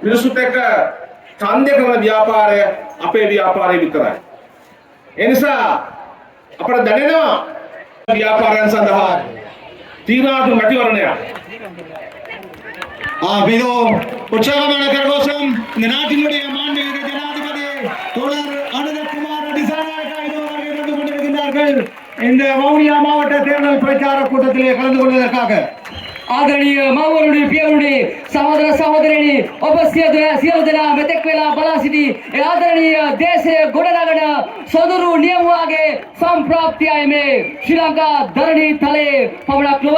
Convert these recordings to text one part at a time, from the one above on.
මිනිසුත් එක්ක ඡන්දය කරන ව්‍යාපාරය අපේ ව්‍යාපාරය විතරයි. ඒ නිසා අපට දැනෙනවා ව්‍යාපාරයන් සඳහා තීරණාත්මක මැතිවරණයක්. இதோ உற்சாகமான கரகோஷம் இந்த நாட்டினுடைய மாண்புமிகு ஜனாதிபதி தோழர் அனுரகுமார் திசாநாயக்கா இதோ வருகை தந்து கொண்டிருக்கின்றார்கள். இந்த வவுனியா மாவட்ட தேர்தல் பிரச்சார கூட்டத்திலே கலந்து கொள்வதற்காக ආදරණීය මව්වරුනි පියවරුනි සහෝදර සහෝදරියනි ඔබ සියලු දෙනා මෙතෙක් වෙලා බලා සිටි ඒ ආදරණීය දේශයේ ගොඩනගන සොඳුරු නියමුවාගේ සම්ප්‍රාප්තියයි මේ ශ්‍රී ලංකා ධරණී තලයේ පමණක් නොව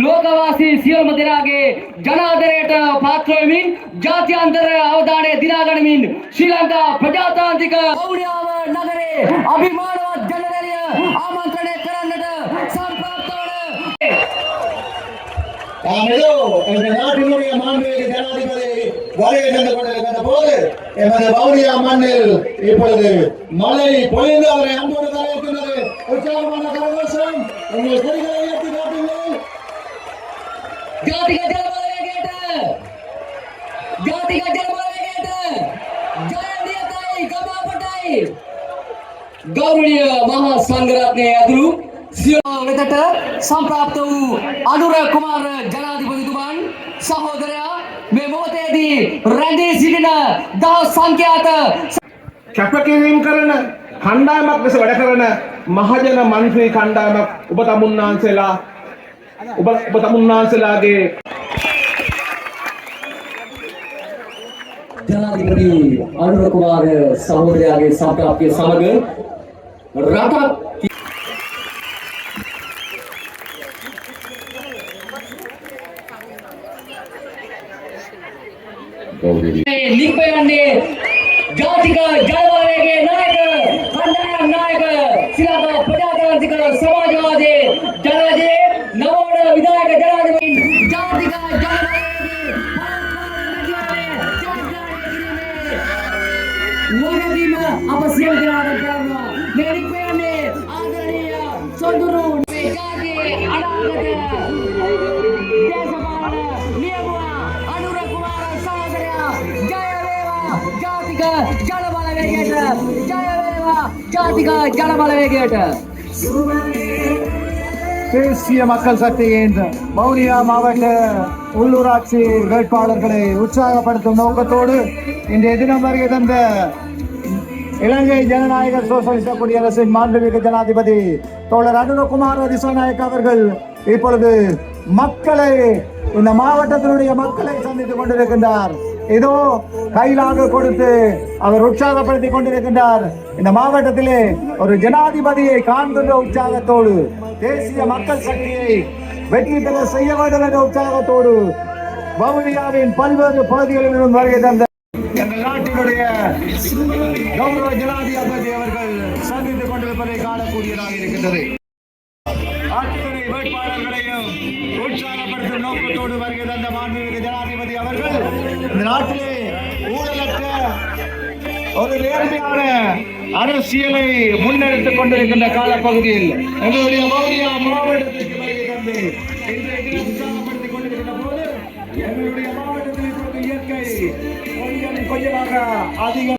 ලෝකවාසී සියලුම දෙනාගේ ජනාදරයට පාත්‍ර වෙමින් ජාත්‍යන්තර අවධානය දිනා ගනිමින් ශ්‍රී ලංකා ප්‍රජාතාන්ත්‍රික වවුනියාව නගරේ අභිමානවත් ජනරැලිය ආමන්ත්‍රණය කරන්නට සම්ප්‍රාප්ත இதோ இந்த நாட்டினுடைய மாண்புமிகு ஜனாதிபதி வருகை தந்து கொண்டிருக்கின்ற போது எமது வவுனியா மண்ணில் இப்பொழுது மழை பொழிந்து அவரை அன்போடு வரவேற்கின்றது. உற்சாகமான கரகோஷம் உங்கள் கொடிகளை உயர்த்தி காட்டுங்கள். ජාතික ජනබලවේගයට ජය නියතයි ගම අපටයි ගෞරවනීය මහා සංඝරත්නයේ ඇතුළු සියලු වෙතට සම්ප්‍රාප්ත වූ අනුර කුමාර ජනාධිපතිතුමන් සහෝදරයා මේ මොහොතේදී රැඳී සිටින දහස් සංඛ්‍යාත කැපකිරීම කරන කණ්ඩායමක් ලෙස වැඩ කරන මහජන මන්ත්‍රී කණ්ඩායමක් ඔබ තමුන්නාන්සලාගේ ජනාධිපති අනුර කුමාර සහෝදරයාගේ සම්ප්‍රාප්තිය සමග රටක් නිපයන්නේ ජාතික ජනබලවේගයේ නායක කණ්ඩායම් නායක ශ්‍රී ලංකා ප්‍රජාතාන්ත්‍රික සමාජවාදී ජනජයේ නවෝඩ විධායක ජනාධිපති ජාතික ජනබලවේගයේ අප සියලු දෙනාට කරනවා මේ නිපයන්නේ ආදරණීය සොඳුරු මේ ජාතියේ අනාගත ජාතික ජනබලවේගයට தேசிய மக்கள் சக்தியின் வவுனியா மாவட்ட உள்ளூராட்சி வேட்பாளர்களை உற்சாகப்படுத்தும் நோக்கத்தோடு இன்றைய தினம் வருகை தந்த இலங்கை ஜனநாயக சோசலிச குடியரசின் மாண்புமிகு ஜனாதிபதி தோழர் அனுரகுமார் திசாநாயக் அவர்கள் இப்பொழுது மக்களை இந்த மாவட்டத்தினுடைய மக்களை சந்தித்துக் கொண்டிருக்கின்றார். இதோ கையிலாக கொடுத்து அவர் உற்சாகப்படுத்திக் கொண்டிருக்கின்றார். இந்த மாவட்டத்திலே ஒரு ஜனாதிபதியை காண்கின்ற உற்சாகத்தோடு தேசிய மக்கள் சக்தியை வெற்றி பெற செய்ய வேண்டும் என்ற உற்சாகத்தோடு வவுனியாவின் பல்வேறு பகுதிகளிலும் வருகை தந்த எங்கள் நாட்டினுடைய கௌரவ ஜனாதிபதி அவர்கள் சந்தித்துக் கொண்டிருப்பதை காணக்கூடியதாக இருக்கின்றது. அத்தனை வேட்பாளர்களையும் உற்சாகப்படுத்தும் நோக்கத்தோடு வருகை தந்த மாண்புமிகு ஜனாதிபதி அவர்கள் இந்த நாட்டிலே ஊழலற்ற ஒரு நேர்மையான அரசியலை முன்னெடுத்துக் கொண்டிருக்கின்ற காலப்பகுதியில் எங்களுடைய வவுனியா மாவட்டத்திற்கு வருகை தந்து இன்றைய தினம் உற்சாகப்படுத்திக் கொண்டிருக்கின்ற போது எங்களுடைய மாவட்டத்தில் இயற்கை கொஞ்சமாக அதிகம்